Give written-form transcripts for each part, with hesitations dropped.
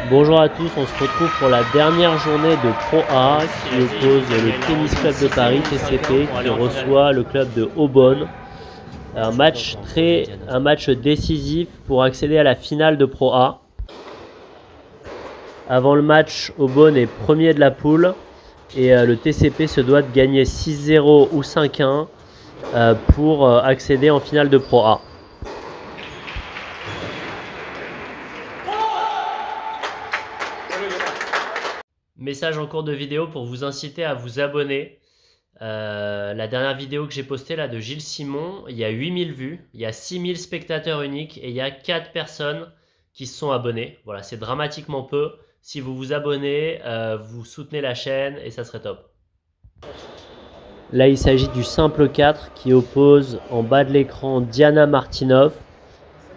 Bonjour à tous, on se retrouve pour la dernière journée de Pro A qui oppose le Tennis Club de Paris, TCP, qui reçoit le club de Aubonne. Un match décisif pour accéder à la finale de Pro A. Avant le match, Aubonne est premier de la poule et le TCP se doit de gagner 6-0 ou 5-1 pour accéder en finale de Pro A. Message en cours de vidéo pour vous inciter à vous abonner. La dernière vidéo que j'ai postée là de Gilles Simon, il y a 8000 vues, il y a 6000 spectateurs uniques et il y a 4 personnes qui se sont abonnées. Voilà, c'est dramatiquement peu. Si vous vous abonnez, vous soutenez la chaîne et ça serait top. Là, il s'agit du simple 4 qui oppose en bas de l'écran Diana Martinov,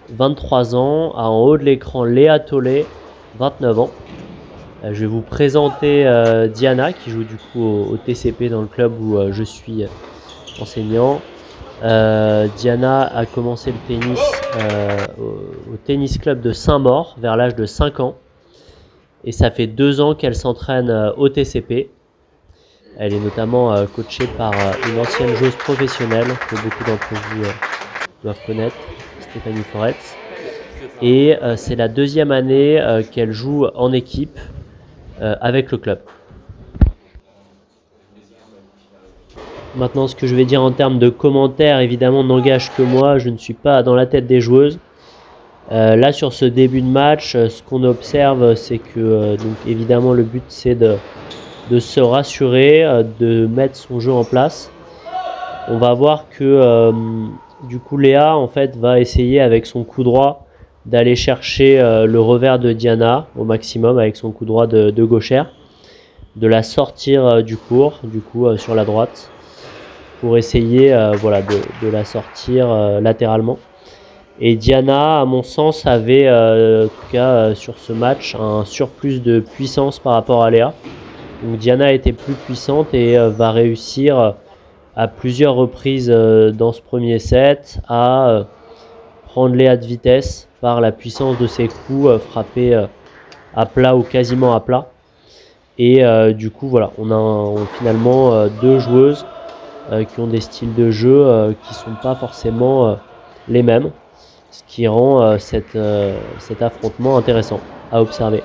23 ans, à en haut de l'écran Léa Tollet, 29 ans. Je vais vous présenter Diana qui joue du coup au TCP dans le club où je suis enseignant. Diana a commencé le tennis au tennis club de Saint-Maur vers l'âge de 5 ans. Et ça fait 2 ans qu'elle s'entraîne au TCP. Elle est notamment coachée par une ancienne joueuse professionnelle que beaucoup d'entre vous doivent connaître, Stéphanie Foretz. Et c'est la deuxième année qu'elle joue en équipe avec le club. Maintenant, ce que je vais dire en termes de commentaires, évidemment, n'engage que moi. Je ne suis pas dans la tête des joueuses. Là, sur ce début de match, ce qu'on observe, c'est que, donc, évidemment, le but, c'est de se rassurer, de mettre son jeu en place. On va voir que, du coup, Léa, en fait, va essayer avec son coup droit d'aller chercher le revers de Diana au maximum avec son coup droit de gauchère, de la sortir du court, du coup, sur la droite, pour essayer voilà, de la sortir latéralement. Et Diana, à mon sens, avait en tout cas sur ce match un surplus de puissance par rapport à Léa. Donc Diana était plus puissante et va réussir à plusieurs reprises dans ce premier set à prendre Léa de vitesse par la puissance de ses coups frappés à plat ou quasiment à plat. Et du coup, voilà, on a finalement deux joueuses qui ont des styles de jeu qui ne sont pas forcément les mêmes, ce qui rend cet affrontement intéressant à observer.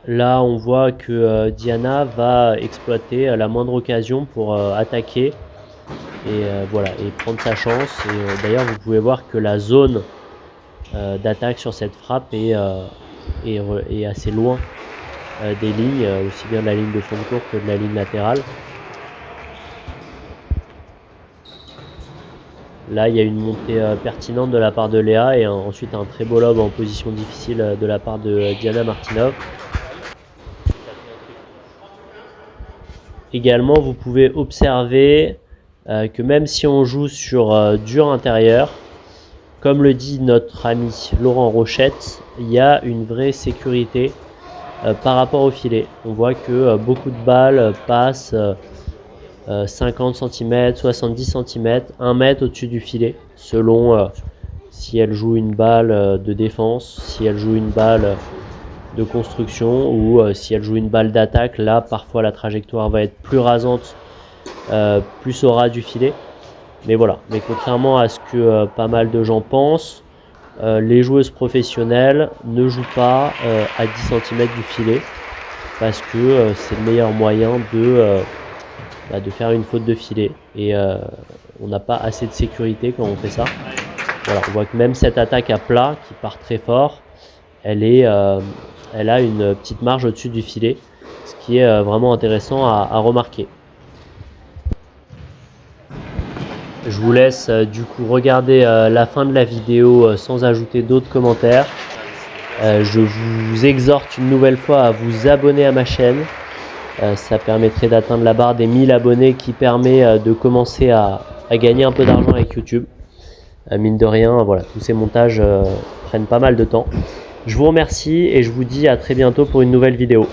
Là, on voit que Diana va exploiter la moindre occasion pour attaquer et voilà, et prendre sa chance. Et d'ailleurs, vous pouvez voir que la zone d'attaque sur cette frappe est assez loin des lignes, aussi bien de la ligne de fond de court que de la ligne latérale. Là, il y a une montée pertinente de la part de Léa et ensuite un très beau lob en position difficile de la part de Diana Martinov. Également, vous pouvez observer que même si on joue sur dur intérieur, comme le dit notre ami Laurent Rochette, il y a une vraie sécurité par rapport au filet. On voit que beaucoup de balles passent 50 cm, 70 cm, 1 mètre au-dessus du filet, selon si elle joue une balle de défense, si elle joue une balle de construction ou si elle joue une balle d'attaque. Là, parfois la trajectoire va être plus rasante, plus au ras du filet. Mais voilà, mais contrairement à ce que pas mal de gens pensent, les joueuses professionnelles ne jouent pas à 10 cm du filet parce que c'est le meilleur moyen de faire une faute de filet. Et on n'a pas assez de sécurité quand on fait ça. Voilà, on voit que même cette attaque à plat qui part très fort, elle a une petite marge au-dessus du filet, ce qui est vraiment intéressant à remarquer. Je vous laisse du coup regarder la fin de la vidéo sans ajouter d'autres commentaires. Je vous exhorte une nouvelle fois à vous abonner à ma chaîne. Ça permettrait d'atteindre la barre des 1000 abonnés qui permet de commencer à gagner un peu d'argent avec YouTube. Mine de rien, voilà, tous ces montages prennent pas mal de temps. Je vous remercie et je vous dis à très bientôt pour une nouvelle vidéo.